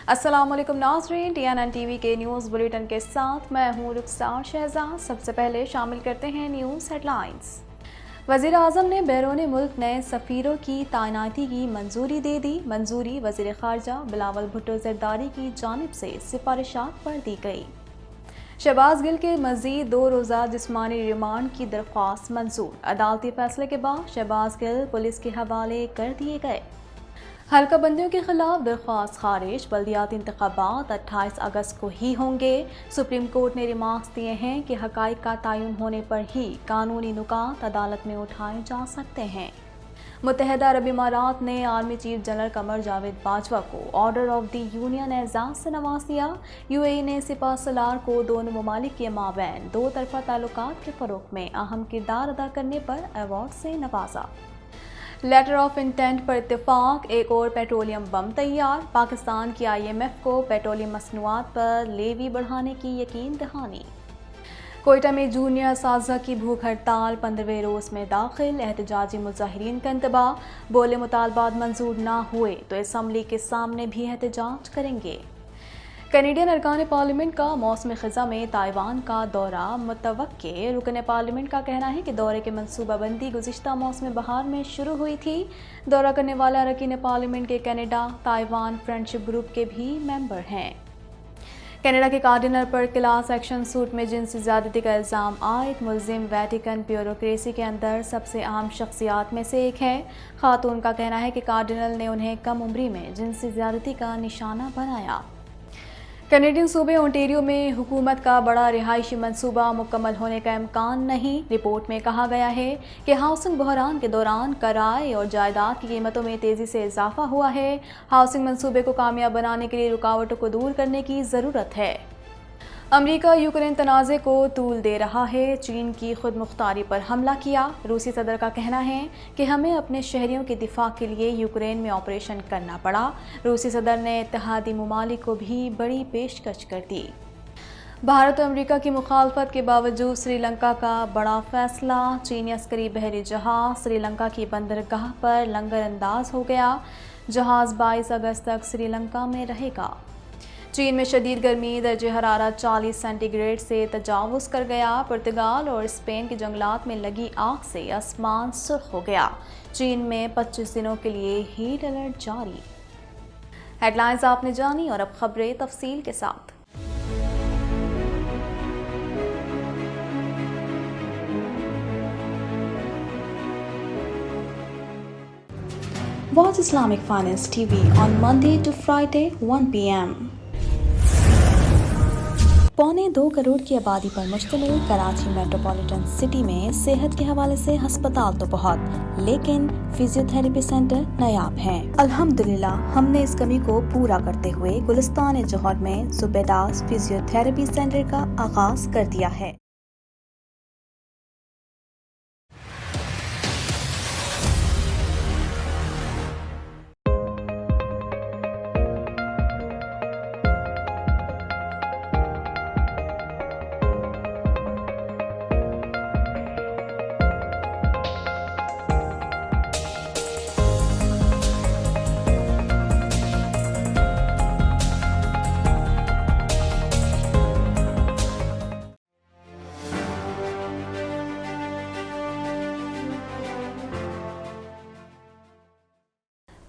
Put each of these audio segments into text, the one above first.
अस्सलाम वालेकुम नाज़रीन, TNN TV के न्यूज़ बुलेटिन के साथ मैं हूँ रुखसार शहजाद। सबसे पहले शामिल करते हैं न्यूज़ हेडलाइंस। वज़ीर आज़म ने बैरून मुल्क नए सफ़ीरों की तैनाती की मंजूरी दे दी। मंजूरी वज़ीर ख़ारजा बिलावल भुट्टो ज़रदारी की जानिब से सिफारिशात पर दी गई। शहबाज गिल के मज़ीद 2 रोज़ा जिस्मानी रिमांड की दरख्वास्त मंजूर। अदालती फैसले के बाद शहबाज गिल पुलिस के हवाले कर दिए गए। हल्का बंदियों के खिलाफ दरख्वास्त खारिज। बल्दियाती इंतखाबात 28 अगस्त को ही होंगे। सुप्रीम कोर्ट ने रिमार्क्स दिए हैं कि हकाइक का तयन होने पर ही कानूनी नुकात अदालत में उठाए जा सकते हैं। मुत्तहदा अरब इमारात ने army chief general Qamar Javed Bajwa को ऑर्डर ऑफ द यूनियन एजाज से नवाज दिया। UAE ने सिपा सलार को दोनों ममालिक के माबैन दो तरफा ताल्लुकात के फ़रोग़ में अहम किरदार अदा करने पर अवार्ड से नवाजा। लेटर ऑफ इंटेंट पर इत्तेफाक। एक और पेट्रोलियम बम तैयार। पाकिस्तान की IMF को पेट्रोलियम मसनूआत पर लेवी बढ़ाने की यकीन दहानी। कोयटा में जूनियर असातिज़ा की भूख हड़ताल 15वें रोज़ में दाखिल। एहतजाजी मुजाहिरीन का इंतबाह। बोले मुतालबात मंजूर ना हुए तो असम्बली के सामने भी एहतजाज करेंगे। कैनेडियन अरकान पार्लियामेंट का मौसम ख़ज़ा में ताइवान का दौरा मुतवक्के। रुकन पार्लियामेंट का कहना है कि दौरे की मनसूबाबंदी गुज़िश्ता मौसम बहार में शुरू हुई थी। दौरा करने वाले अरकान पार्लियामेंट के कनाडा ताइवान फ्रेंडशिप ग्रुप के भी मेंबर हैं। कनाडा के कार्डिनल पर क्लास एक्शन सूट में जिनसी ज़्यादती का इल्ज़ाम आयद। मुल्ज़िम वेटिकन ब्यूरोक्रेसी के अंदर सबसे अहम शख्सियात में से एक है। खातून का कहना है कि कार्डिनल ने उन्हें कम उम्री में जिनसी ज़्यादती का निशाना बनाया। कैनेडियन सूबे ओंटेरियो में हुकूमत का बड़ा रिहायशी मंसूबा मुकम्मल होने का इम्कान नहीं। रिपोर्ट में कहा गया है कि हाउसिंग बहरान के दौरान किराए और जायदाद की कीमतों में तेज़ी से इजाफा हुआ है। हाउसिंग मंसूबे को कामयाब बनाने के लिए रुकावटों को दूर करने की ज़रूरत है। अमरीका यूक्रेन तनाज़े को तूल दे रहा है। चीन की खुद मुख्तारी पर हमला किया। रूसी सदर का कहना है कि हमें अपने शहरियों के दिफा के लिए यूक्रेन में ऑपरेशन करना पड़ा। रूसी सदर ने इत्तेहादी ममालिक को भी बड़ी पेशकश कर दी। भारत और अमरीका की मुखालफत के बावजूद श्रीलंका का बड़ा फैसला। चीनी अस्करी बहरी जहाज़ श्रीलंका की बंदरगाह पर लंगर अंदाज हो गया। जहाज़ 22 अगस्त तक श्रीलंका में रहेगा। चीन में शदीद गर्मी दर्जे हरारत 40 सेंटीग्रेड से तजावुज़ कर गया। पुर्तगाल और स्पेन के जंगलात में लगी आग से आसमान सुर्ख हो गया। चीन में 25 दिनों के लिए हीट अलर्ट जारी। हेडलाइंस आपने जानी और अब खबरें तफसील के साथ। Watch Islamic Finance TV on Monday to Friday 1 p.m. 1.25 crore की आबादी पर मुश्तमिल कराची मेट्रोपॉलिटन सिटी में सेहत के हवाले से हस्पताल तो बहुत, लेकिन फिजियोथेरेपी सेंटर नायाब हैं। अल्हम्दुलिल्लाह हमने इस कमी को पूरा करते हुए गुलिस्तान जौहर में जुबेदास फिजियोथेरेपी सेंटर का आगाज कर दिया है।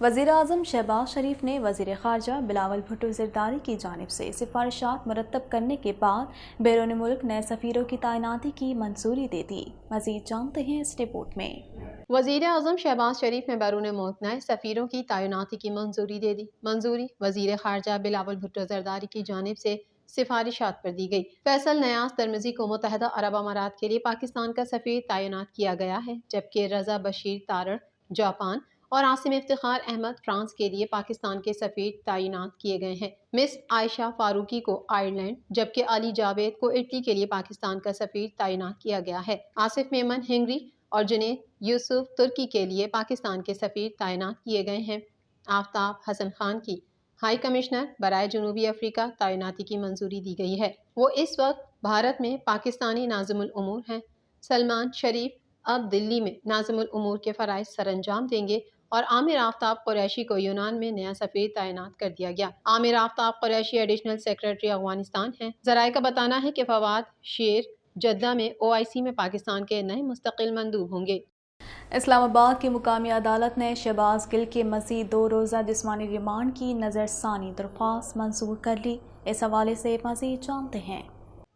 वज़ीर आज़म शहबाज शरीफ ने वज़ीर ख़ारजा बिलावल भुट्टो ज़रदारी की जानिब से सिफारिशात मुरतब करने के बाद बैरून मुल्क नए सफ़ीरों की तैनाती की मंजूरी दे दी। मज़ीद जानते हैं इस रिपोर्ट में। वज़ीर आज़म शहबाज शरीफ ने बैरून मुल्क नए सफ़ीरों की तैनाती की मंजूरी दे दी। मंजूरी वज़ीर ख़ारजा बिलावल भुट्टो ज़रदारी की जानिब से सिफारिशात पर दी गई। फैसल नयाज तरमिज़ी को मुत्तहदा अरब अमारात के लिए पाकिस्तान का सफ़ीर तैनात किया गया है, जबकि रज़ा बशीर तारड़ जापान और आसिम इफ्तिखार अहमद फ्रांस के लिए पाकिस्तान के सफ़ीर तैनात किए गए हैं। मिस आयशा फारूकी को आयरलैंड, जबकि अली जावेद को इटली के लिए पाकिस्तान का सफ़ीर तैनात किया गया है। आसिफ मेमन हंगरी और जुनैद यूसुफ तुर्की के लिए पाकिस्तान के सफ़ीर तैनात किए गए हैं। आफ्ताब हसन खान की हाई कमिश्नर बराए जनूबी अफ्रीका तैनाती की मंजूरी दी गई है। वो इस वक्त भारत में पाकिस्तानी नाज़िमुल उमूर हैं। सलमान शरीफ अब दिल्ली में नाज़िमुल उमूर के फ़राइज़ सरअंजाम देंगे اور عامر آفتاب قریشی کو یونان میں نیا سفیر تعینات کر دیا گیا۔ عامر آفتاب قریشی ایڈیشنل سیکریٹری افغانستان ہیں۔ ذرائع کا بتانا ہے کہ فواد شیر جدہ میں OIC میں پاکستان کے نئے مستقل مندوب ہوں گے۔ اسلام آباد کی مقامی عدالت نے شہباز گل کے مزید 2 روزہ جسمانی ریمانڈ کی نظر ثانی درخواست منظور کر لی۔ اس حوالے سے مزید جانتے ہیں۔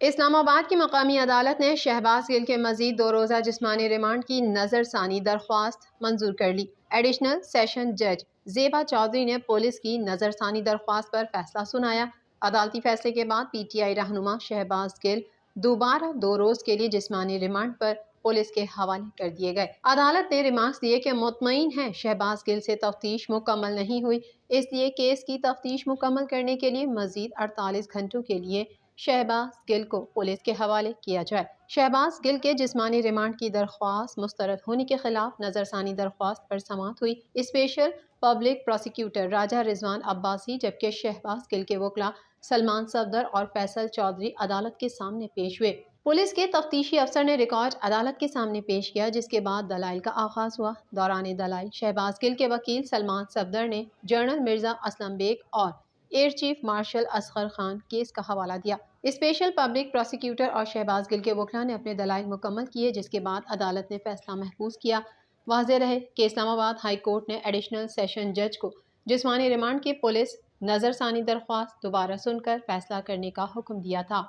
اسلام آباد کی مقامی عدالت نے شہباز گل کے مزید 2 روزہ جسمانی ریمانڈ کی نظر ثانی درخواست منظور کر لی۔ ایڈیشنل سیشن جج زیبا چودھری نے پولیس کی نظر ثانی درخواست پر فیصلہ سنایا۔ عدالتی فیصلے کے بعد PTI رہنما شہباز گل دوبارہ 2 روز کے لیے جسمانی ریمانڈ پر پولیس کے حوالے کر دیے گئے۔ عدالت نے ریمارکس دیے کہ مطمئن ہے شہباز گل سے تفتیش مکمل نہیں ہوئی، اس لیے کیس کی تفتیش مکمل کرنے کے لیے مزید 48 گھنٹوں کے لیے شہباز گل کو پولیس کے حوالے کیا جائے۔ شہباز گل کے جسمانی ریمانڈ کی درخواست مسترد ہونے کے خلاف نظر ثانی درخواست پر سماعت ہوئی۔ اسپیشل پبلک پروسیکیوٹر راجہ رضوان عباسی جبکہ شہباز گل کے وکلاء سلمان صفدر اور فیصل چودھری عدالت کے سامنے پیش ہوئے۔ پولیس کے تفتیشی افسر نے ریکارڈ عدالت کے سامنے پیش کیا، جس کے بعد دلائل کا آغاز ہوا۔ دوران دلائل شہباز گل کے وکیل سلمان صفدر نے جنرل مرزا اسلم بیگ اور air chief marshal Asghar Khan case کا حوالہ دیا۔ اسپیشل پبلک پروسیکیوٹر اور شہباز گل کے وکلاء نے اپنے دلائل مکمل کیے، جس کے بعد عدالت نے فیصلہ محفوظ کیا۔ واضح رہے کہ اسلام آباد ہائی کورٹ نے ایڈیشنل سیشن جج کو جسمانی ریمانڈ کی پولیس نظر ثانی درخواست دوبارہ سن کر فیصلہ کرنے کا حکم دیا تھا۔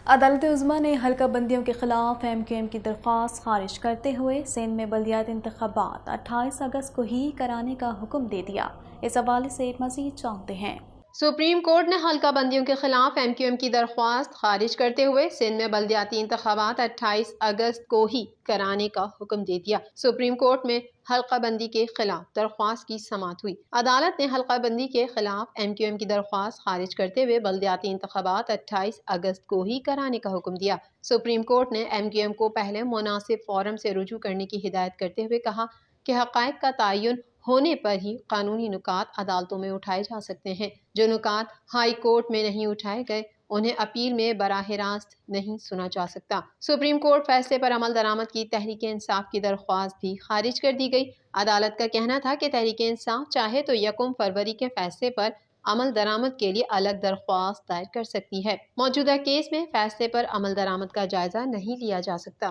عدالت عظمیٰ نے حلقہ بندیوں کے خلاف MQM کی درخواست خارج کرتے ہوئے سندھ میں بلدیاتی انتخابات 28 اگست کو ہی کرانے کا حکم دے دیا۔ اس حوالے سے مزید جانتے ہیں۔ سپریم کورٹ نے حلقہ بندیوں کے خلاف MQM کی درخواست خارج کرتے ہوئے سندھ میں بلدیاتی انتخابات 28 اگست کو ہی کرانے کا حکم دے دیا۔ سپریم کورٹ میں حلقہ بندی کے خلاف درخواست کی سماعت ہوئی۔ عدالت نے حلقہ بندی کے خلاف MQM کی درخواست خارج کرتے ہوئے بلدیاتی انتخابات 28 اگست کو ہی کرانے کا حکم دیا۔ سپریم کورٹ نے MQM کو پہلے مناسب فورم سے رجوع کرنے کی ہدایت کرتے ہوئے کہا کہ حقائق کا تعین ہونے پر ہی قانونی نکات عدالتوں میں اٹھائے جا سکتے ہیں۔ جو نکات ہائی کورٹ میں نہیں اٹھائے گئے انہیں اپیل میں براہ راست نہیں سنا جا سکتا۔ سپریم کورٹ فیصلے پر عمل درآمد کی تحریک انصاف کی درخواست بھی خارج کر دی گئی۔ عدالت کا کہنا تھا کہ تحریک انصاف چاہے تو 1 فروری کے فیصلے پر عمل درآمد کے لیے الگ درخواست دائر کر سکتی ہے۔ موجودہ کیس میں فیصلے پر عمل درآمد کا جائزہ نہیں لیا جا سکتا۔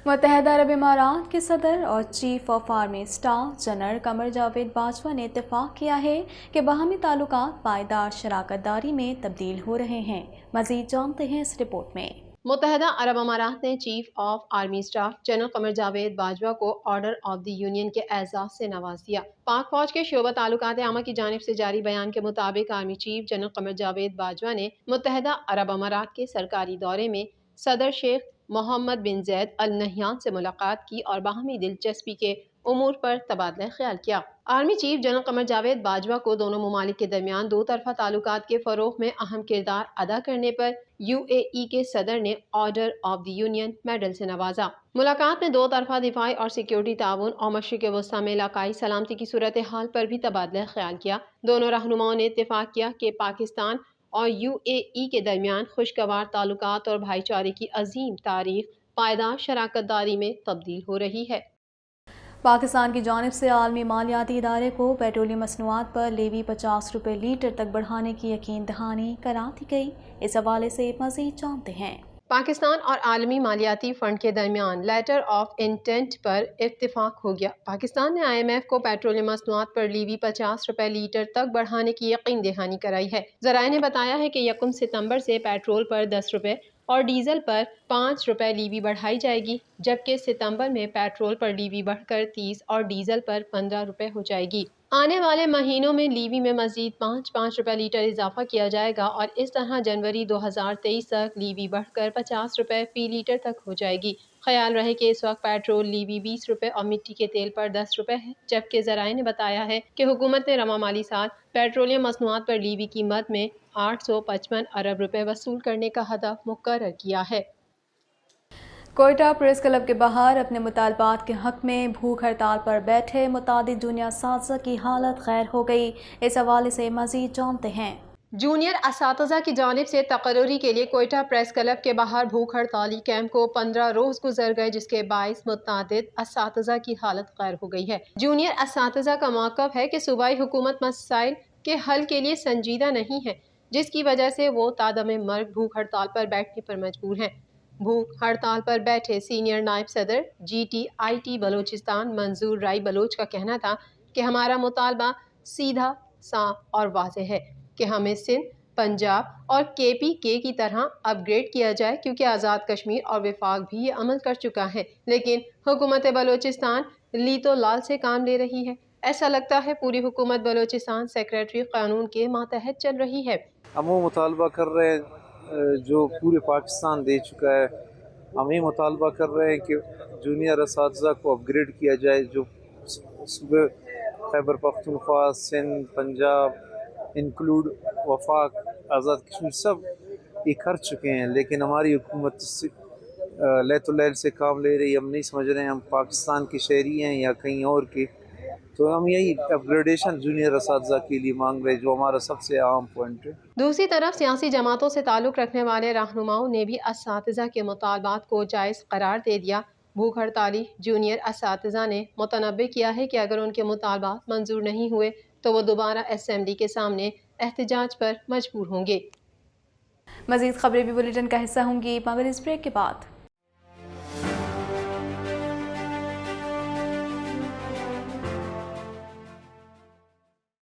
متحدہ عرب امارات کے صدر اور chief of army staff general Qamar Javed Bajwa نے اتفاق کیا ہے کہ باہمی تعلقات پائیدار شراکت داری میں تبدیل ہو رہے ہیں۔ مزید جانتے ہیں اس رپورٹ میں۔ متحدہ عرب امارات نے chief of army staff general Qamar Javed Bajwa کو آرڈر آف دی یونین کے اعزاز سے نواز دیا۔ پاک فوج کے شعبہ تعلقات عامہ کی جانب سے جاری بیان کے مطابق army chief general Qamar Javed Bajwa نے متحدہ عرب امارات کے سرکاری دورے میں صدر شیخ محمد بن زید ال نہیان سے ملاقات کی اور باہمی دلچسپی کے امور پر تبادلہ خیال کیا۔ Army chief general Qamar Javed Bajwa کو دونوں ممالک کے درمیان 2 طرفہ تعلقات کے فروغ میں اہم کردار ادا کرنے پر UAE کے صدر نے order of the union medal سے نوازا۔ ملاقات میں 2 طرفہ دفاعی اور سیکیورٹی تعاون اور مشرق وسطیٰ میں علاقائی سلامتی کی صورتحال پر بھی تبادلہ خیال کیا۔ دونوں رہنماؤں نے اتفاق کیا کہ پاکستان اور UAE کے درمیان خوشگوار تعلقات اور بھائی چارے کی عظیم تاریخ پائیدار شراکت داری میں تبدیل ہو رہی ہے۔ پاکستان کی جانب سے عالمی مالیاتی ادارے کو پیٹرولیم مصنوعات پر لیوی 50 روپے لیٹر تک بڑھانے کی یقین دہانی کرا دی گئی۔ اس حوالے سے مزید جانتے ہیں۔ پاکستان اور عالمی مالیاتی فنڈ کے درمیان لیٹر آف انٹینٹ پر اتفاق ہو گیا۔ پاکستان نے IMF کو پیٹرولیم مصنوعات پر لیوی 50 روپے لیٹر تک بڑھانے کی یقین دہانی کرائی ہے۔ ذرائع نے بتایا ہے کہ 1 ستمبر سے پیٹرول پر 10 روپے اور ڈیزل پر 5 روپے لیوی بڑھائی جائے گی، جبکہ ستمبر میں پیٹرول پر لیوی بڑھ کر 30 اور ڈیزل پر 15 روپے ہو جائے گی۔ آنے والے مہینوں میں لیوی میں مزید 5 روپے لیٹر اضافہ کیا جائے گا اور اس طرح جنوری 2023 تک لیوی بڑھ کر 50 روپے فی لیٹر تک ہو جائے گی۔ خیال رہے کہ اس وقت پیٹرول لیوی 20 روپے اور مٹی کے تیل پر 10 روپے ہے، جبکہ ذرائع نے بتایا ہے کہ حکومت نے رواں مالی سال پیٹرولیم مصنوعات پر لیوی قیمت میں 855 ارب روپے وصول کرنے کا ہدف مقرر کیا ہے۔ کوئٹہ پریس کلب کے باہر اپنے مطالبات کے حق میں بھوک ہڑتال پر بیٹھے متعدد جونیئر اساتذہ کی حالت خیر ہو گئی۔ اس حوالے سے مزید جانتے ہیں۔ जूनियर असातिज़ा की जानिब से तकर्री के लिए कोयटा प्रेस क्लब के बाहर भूख हड़ताली कैंप को 15 रोज गुजर गए, जिसके बाइस मुतअद्दिद असातिज़ा की हालत गैर हो गई है। जूनियर असातिज़ा का मौक़िफ़ है कि सूबाई हुकूमत मसाइल के हल के लिए संजीदा नहीं है, जिसकी वजह से वो तादम मर्ग भूख हड़ताल पर बैठने पर मजबूर हैं। भूख हड़ताल पर बैठे सीनियर नायब सदर GTIT बलोचिस्तान मंजूर राय बलोच का कहना था कि हमारा मुतालबा सीधा, साफ और वाज़ेह है कि हमें सिंध, पंजाब और KPK की तरह अपग्रेड किया जाए, क्योंकि आज़ाद कश्मीर और वफाक भी ये अमल कर चुका है, लेकिन हुकूमत बलोचिस्तान लीतो लाल से काम ले रही है। ऐसा लगता है पूरी हुकूमत बलोचिस्तान सेक्रेटरी कानून के मातहत चल रही है। हम वो मुतालबा कर रहे हैं जो पूरे पाकिस्तान दे चुका है। हम ये मुतालबा कर रहे हैं कि जूनियर असातिज़ा को अपग्रेड किया जाए, जो सूबे खैबर पख्तूनख्वा, सिंध, पंजाब इंक्लूड वफाक, आज़ाद कश्मीर सब ये कर चुके हैं, लेकिन हमारी हुकूमत लैतुलैल से काम ले रही है। हम नहीं समझ रहे हैं हम पाकिस्तान के शहरी हैं या कहीं और के, तो हम यही अपग्रेडेशन जूनियर असातिज़ा के लिए मांग रहे हैं, जो हमारा सबसे अहम पॉइंट है। दूसरी तरफ सियासी जमातों से ताल्लुक़ रखने वाले रहनुमाओं ने भी असातिज़ा के मुतालबात को जायज़ करार दे दिया। भूख हड़ताली जूनियर असातिज़ा ने मुतनब्बे किया है कि अगर उनके मुतालबात मंजूर नहीं हुए तो वो दोबारा असेंबली के सामने एहतजाज पर मजबूर होंगे। मज़ीद खबरें भी बुलेटिन का हिस्सा होंगी मगर इस ब्रेक के बाद।